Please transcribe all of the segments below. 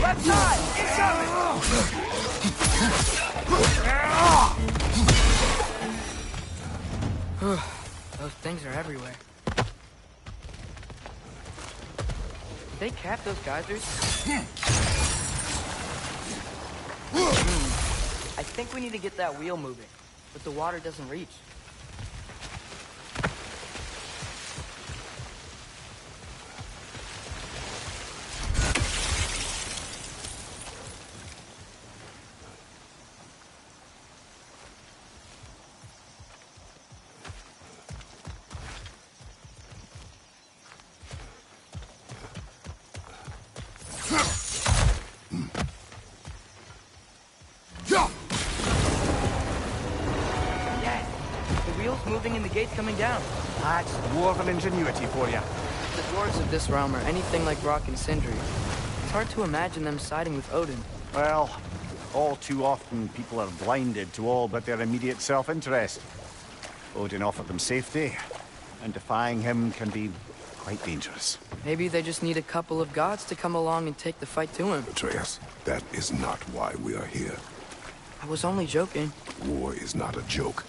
Left side! Incoming! Those things are everywhere. Did they cap those geysers? I think we need to get that wheel moving, but the water doesn't reach. Moving and the gate's coming down. That's dwarven ingenuity for you. The dwarves of this realm are anything like Rock and Sindri. It's hard to imagine them siding with Odin. Well, all too often people are blinded to all but their immediate self-interest. Odin offered them safety, and defying him can be quite dangerous. Maybe they just need a couple of gods to come along and take the fight to him. Atreus, that is not why we are here. I was only joking. War is not a joke.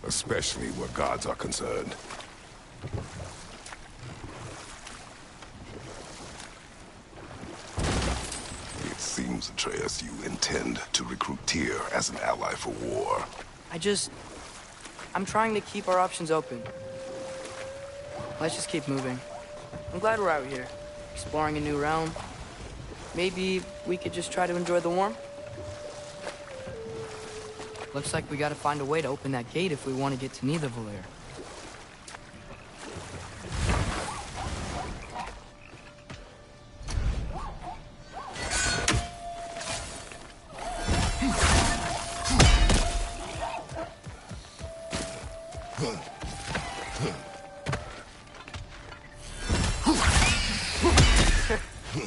Especially where gods are concerned. It seems, Atreus, you intend to recruit Tyr as an ally for war. I'm trying to keep our options open. Let's just keep moving. I'm glad we're out here, exploring a new realm. Maybe we could just try to enjoy the warmth? Looks like we gotta find a way to open that gate if we want to get to Nidavellir.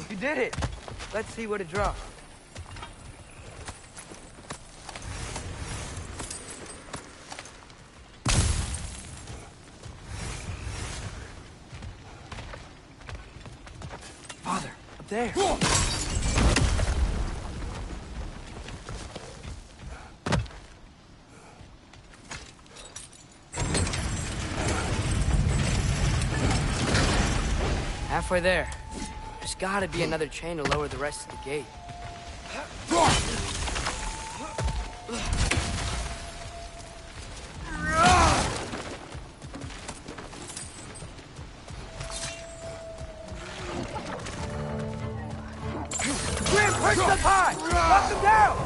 You did it! Let's see what it drops. There. Halfway there. There's gotta be another chain to lower the rest of the gate. Push them high! Knock them down!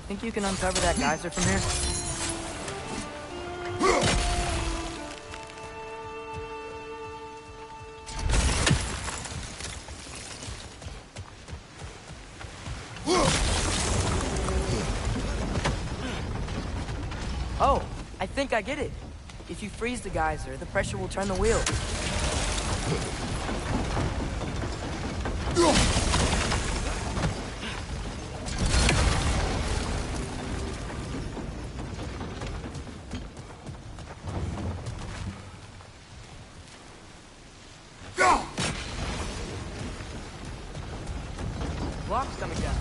Think you can uncover that geyser from here? Oh, I think I get it. If you freeze the geyser, the pressure will turn the wheel. block's coming down.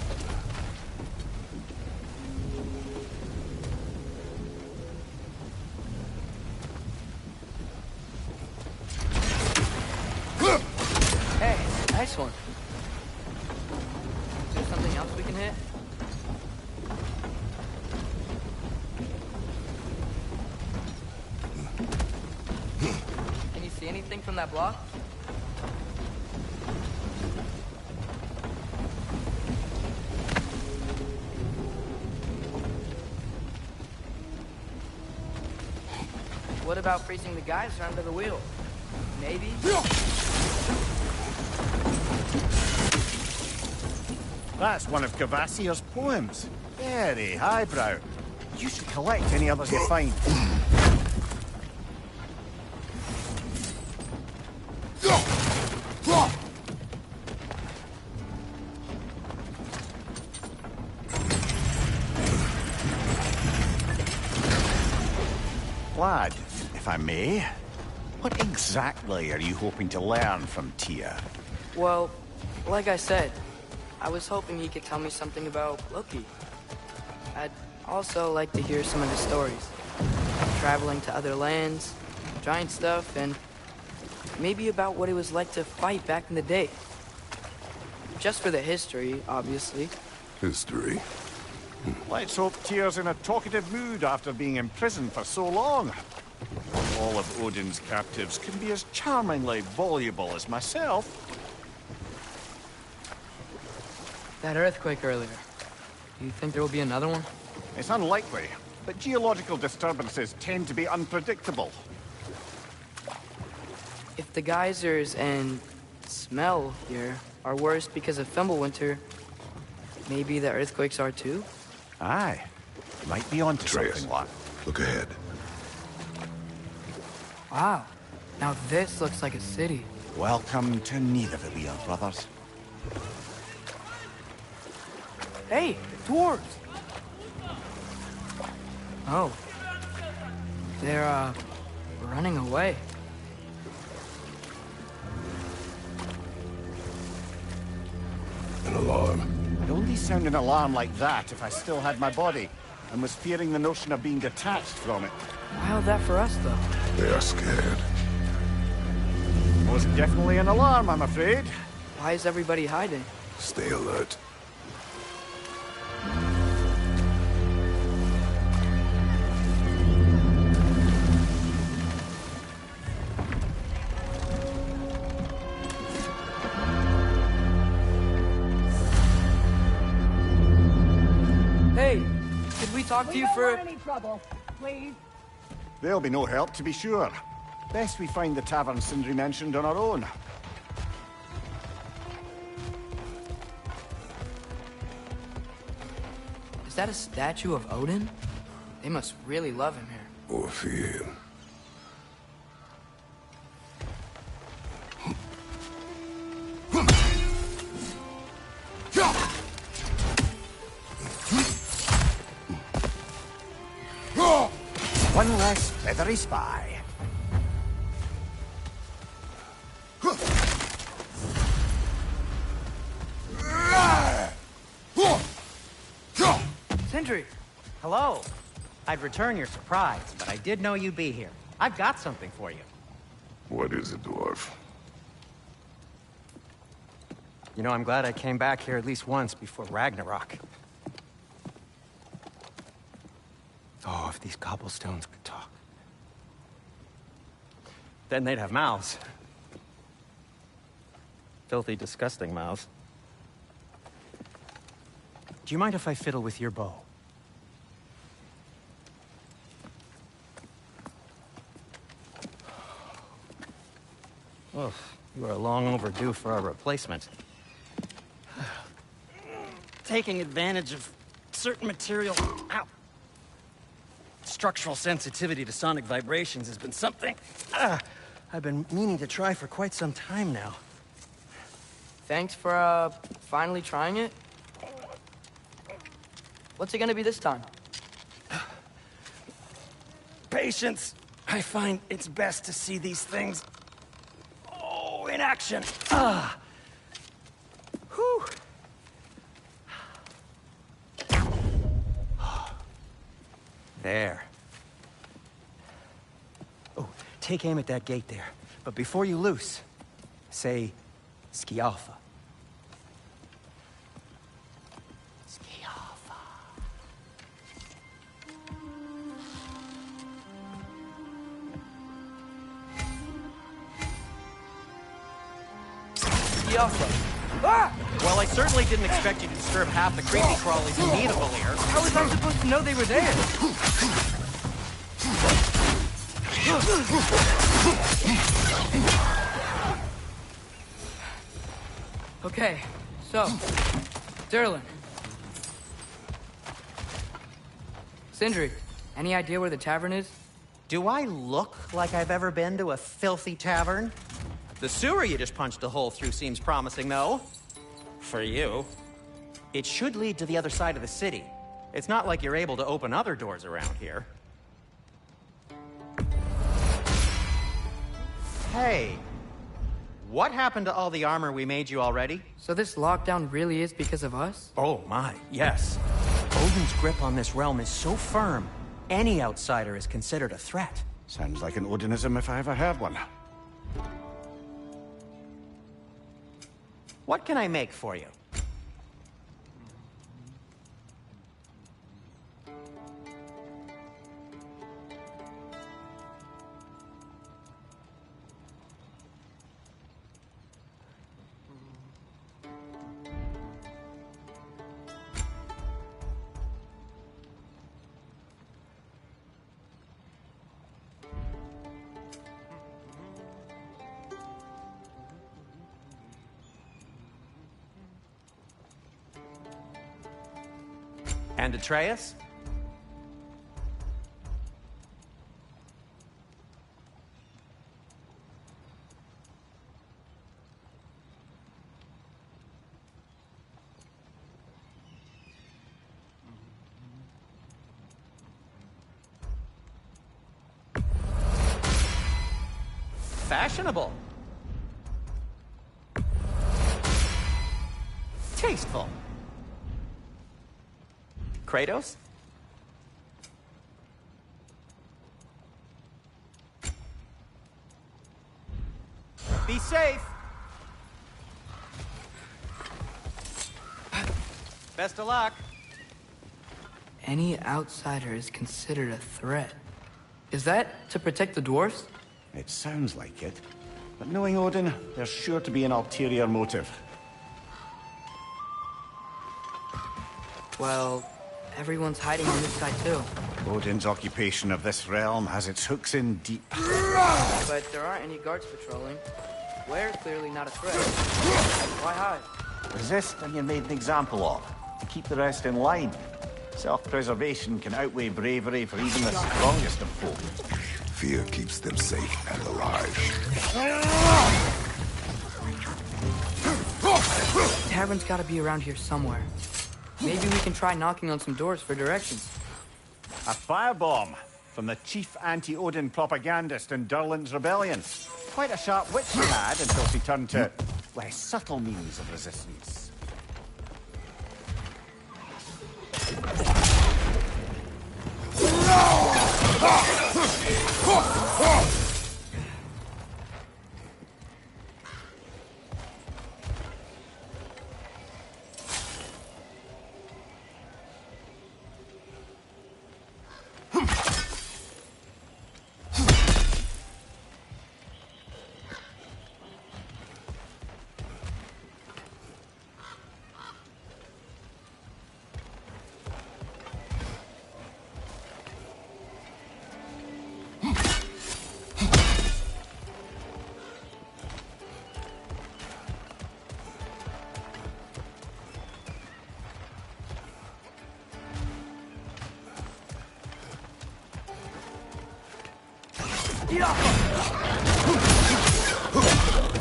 Hey, nice one. Is there something else we can hit? Can you see anything from that block? What about freezing the geyser under the wheel? Maybe? That's one of Gavassier's poems. Very highbrow. You should collect any others you find. Lad, if I may, what exactly are you hoping to learn from Tyr? Well, like I said, I was hoping he could tell me something about Loki. I'd also like to hear some of his stories. Traveling to other lands, giant stuff, and maybe about what it was like to fight back in the day. Just for the history, obviously. History. Let's hope Tyr's in a talkative mood after being imprisoned for so long. All of Odin's captives can be as charmingly voluble as myself. That earthquake earlier. Do you think there will be another one? It's unlikely, but geological disturbances tend to be unpredictable. If the geysers and smell here are worse because of Fimbulwinter, maybe the earthquakes are too? Aye. You might be onto Atreus, something, lad. look ahead. Wow. Now this looks like a city. Welcome to Nidavellir, brothers. Hey, dwarves! Oh. They're, running away. An alarm. I'd only sound an alarm like that if I still had my body, and was fearing the notion of being detached from it. How'd that for us, though? They are scared. Was definitely an alarm, I'm afraid. Why is everybody hiding? Stay alert. Hey, could we talk to you for... We don't want any trouble, please. There'll be no help, to be sure. Best we find the tavern Sindri mentioned on our own. Is that a statue of Odin? They must really love him here. Or fear him. One less feathery spy. Sindri! Hello. I'd return your surprise, but I did know you'd be here. I've got something for you. What is it, dwarf? You know, I'm glad I came back here at least once before Ragnarok. Oh, if these cobblestones could talk. Then they'd have mouths. Filthy, disgusting mouths. Do you mind if I fiddle with your bow? Oh, you are long overdue for a replacement. Taking advantage of certain material... Ow! Structural sensitivity to sonic vibrations has been something I've been meaning to try for quite some time now. Thanks for, finally trying it. What's it gonna be this time? Patience. I find it's best to see these things... in action. Whew. There. Oh, take aim at that gate there. But before you loose, say, Ski Alpha. Ski Alpha. Ski Alpha. Ah! Well, I certainly didn't expect you to disturb half the creepy crawlies who need a Valir. How was I supposed to know they were there? Okay, so, Durlin. Sindri, any idea where the tavern is? Do I look like I've ever been to a filthy tavern? The sewer you just punched a hole through seems promising, though. For you. It should lead to the other side of the city. It's not like you're able to open other doors around here. Hey, what happened to all the armor we made you already? So this lockdown really is because of us? Oh my, yes. Odin's grip on this realm is so firm, any outsider is considered a threat. Sounds like an Odinism if I ever heard one. What can I make for you? And Atreus? Fashionable. Tasteful. Kratos? Be safe. Best of luck. Any outsider is considered a threat. Is that to protect the dwarfs? It sounds like it. But knowing Odin, there's sure to be an ulterior motive. Well, everyone's hiding on this side too. Odin's occupation of this realm has its hooks in deep. But there aren't any guards patrolling. Blair's clearly not a threat. Why hide? Resist and you're made an example of, to keep the rest in line. Self-preservation can outweigh bravery for even the strongest of folk. Fear keeps them safe and alive. The tavern's gotta be around here somewhere. Maybe we can try knocking on some doors for directions. A firebomb from the chief anti-Odin propagandist in Durlin's rebellion. Quite a sharp witch she had until she turned to less subtle means of resistance.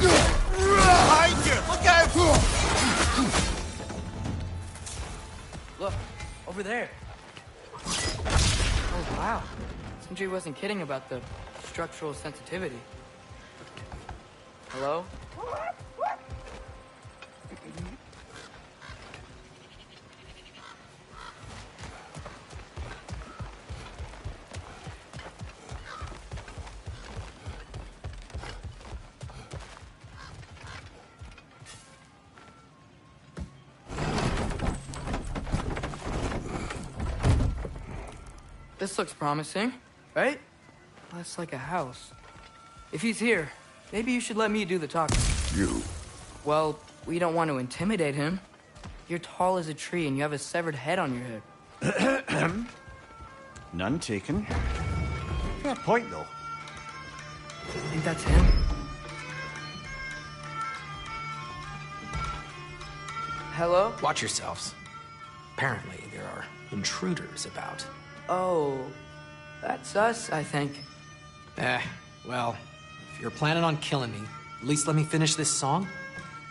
Behind you! Look out! Look, over there. Oh, wow. Sindri wasn't kidding about the structural sensitivity. Hello? This looks promising, right? That's like a house. If he's here, maybe you should let me do the talking. You. Well, we don't want to intimidate him. You're tall as a tree and you have a severed head on your head. None taken. Fair point, though. I think that's him. Hello? Watch yourselves. Apparently, there are intruders about. Oh, that's us, I think. Well, if you're planning on killing me, at least let me finish this song.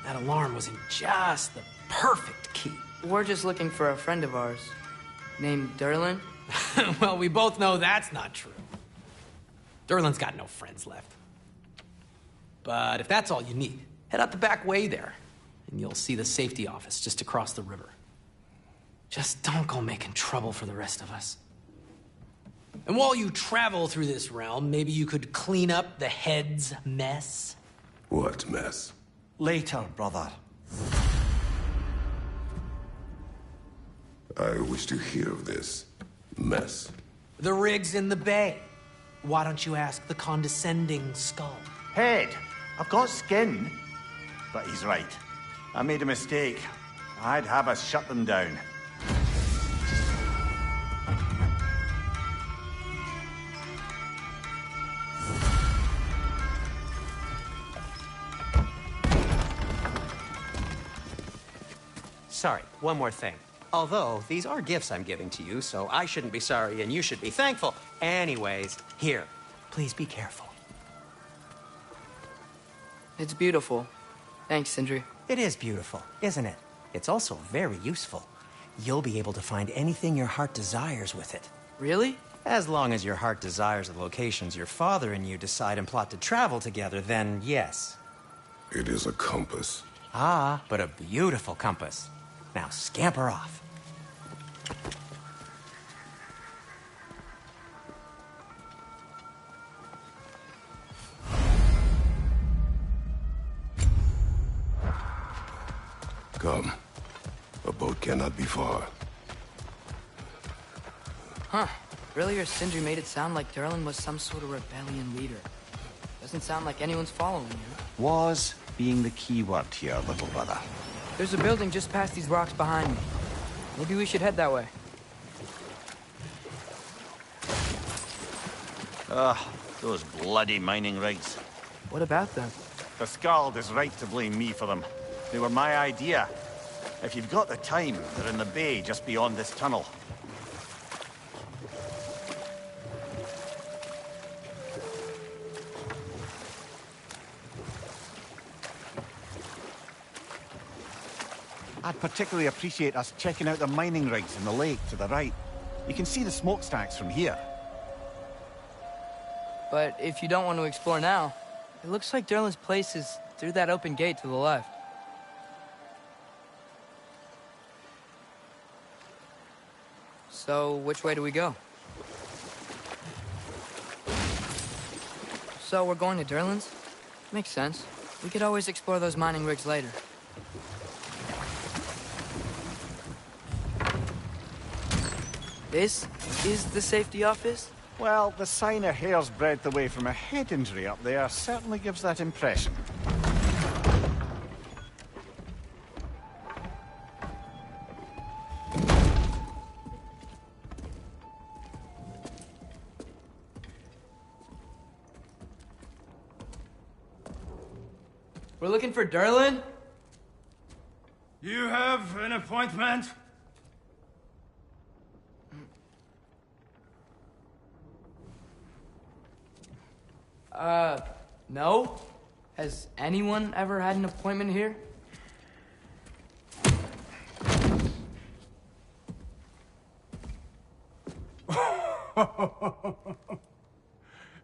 That alarm was in just the perfect key. We're just looking for a friend of ours named Derlin. Well, we both know that's not true. Derlin's got no friends left. But if that's all you need, head out the back way there, and you'll see the safety office just across the river. Just don't go making trouble for the rest of us. And while you travel through this realm, maybe you could clean up the head's mess? What mess? Later, brother. I wish to hear of this mess. The rig's in the bay. Why don't you ask the condescending skull? Head, I've got skin. But he's right. I made a mistake. I'd have us shut them down. Sorry, one more thing. Although, these are gifts I'm giving to you, so I shouldn't be sorry and you should be thankful. Anyways, here, please be careful. It's beautiful. Thanks, Sindri. It is beautiful, isn't it? It's also very useful. You'll be able to find anything your heart desires with it. Really? As long as your heart desires the locations your father and you decide and plot to travel together, then yes. It is a compass. Ah, but a beautiful compass. Now scamper off. Come. A boat cannot be far. Huh. Earlier, Sindri made it sound like Derlin was some sort of rebellion leader. Doesn't sound like anyone's following you. Was being the key word here, little brother. There's a building just past these rocks behind me. Maybe we should head that way. Those bloody mining rigs. What about them? The Skald is right to blame me for them. They were my idea. If you've got the time, they're in the bay just beyond this tunnel. I'd particularly appreciate us checking out the mining rigs in the lake to the right. You can see the smokestacks from here. But if you don't want to explore now, it looks like Derlin's place is through that open gate to the left. So, which way do we go? So, we're going to Derlin's? Makes sense. We could always explore those mining rigs later. This is the safety office? Well, the sign a hair's breadth away from a head injury up there certainly gives that impression. We're looking for Derlin? You have an appointment? No? Has anyone ever had an appointment here?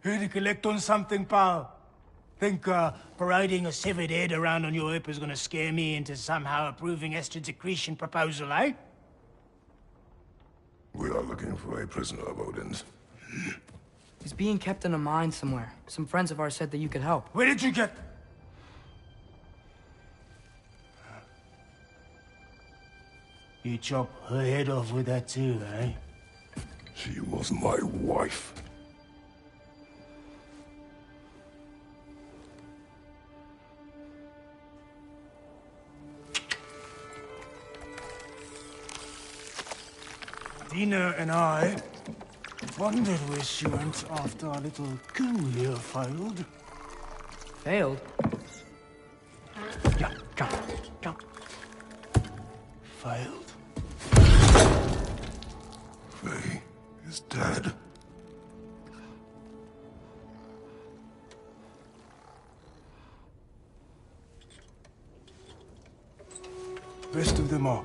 Here to collect on something, pal? Think, parading a severed head around on your hip is gonna scare me into somehow approving Esther's accretion proposal, eh? We are looking for a prisoner of Odin's. He's being kept in a mine somewhere. Some friends of ours said that you could help. Where did you get... You chop her head off with that too, eh? She was my wife. Dina and I wondered where she went after our little coup here failed. Failed? Yeah, jump, jump. Failed. Faye is dead. Rest of them are.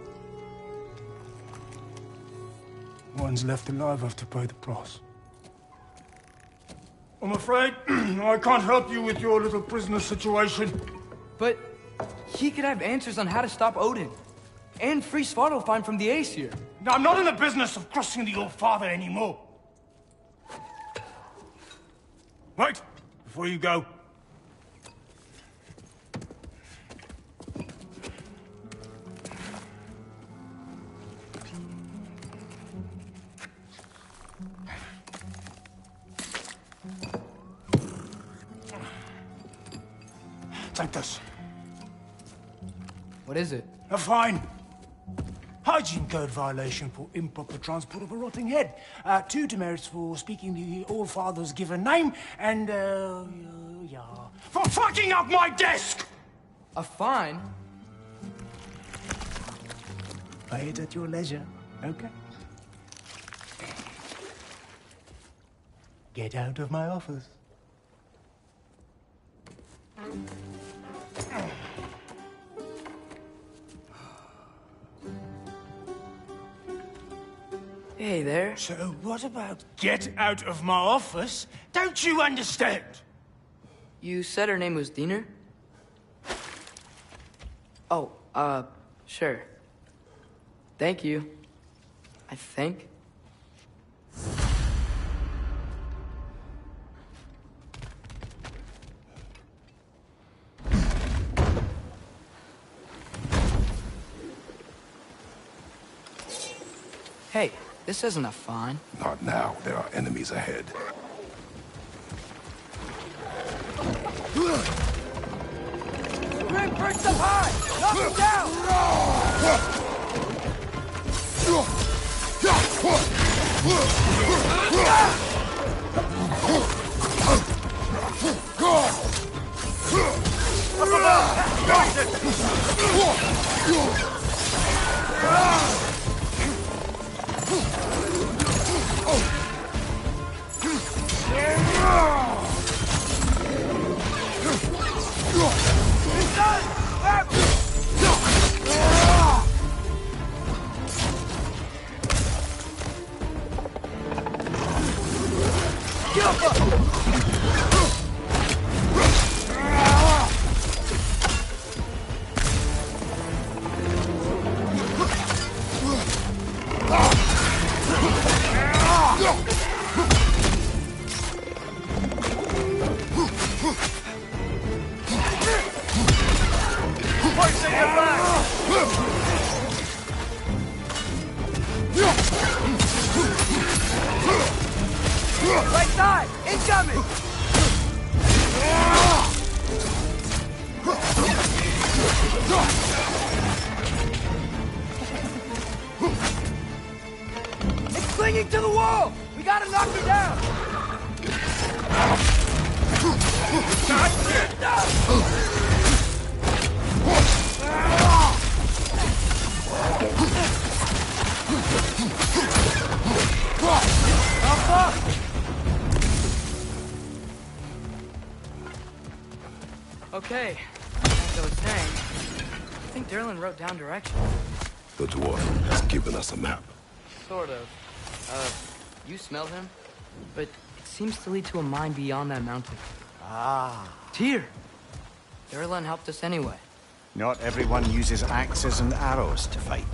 One's left alive have to pay the price. I'm afraid I can't help you with your little prisoner situation. But he could have answers on how to stop Odin. And free Svartalfheim from the Aesir. I'm not in the business of crossing the Old Father anymore. Wait, before you go. Take this. What is it? A fine. Hygiene code violation for improper transport of a rotting head. 2 demerits for speaking the All-Father's given name, and, yeah. For fucking up my desk! A fine? Pay it at your leisure, okay? Get out of my office. Hey there. So what about get out of my office? Don't you understand? You said her name was Diener? Oh, sure. Thank you. I think. Hey, this isn't a fine. Not now. There are enemies ahead. Grim, perched up high! Knock him down! Right side! Incoming! It's clinging to the wall! We gotta knock her down! Okay, as I was saying, I think Derlin wrote down directions. The dwarf has given us a map. Sort of. You smell him? But it seems to lead to a mine beyond that mountain. Ah. Tyr! Derlin helped us anyway. Not everyone uses axes and arrows to fight.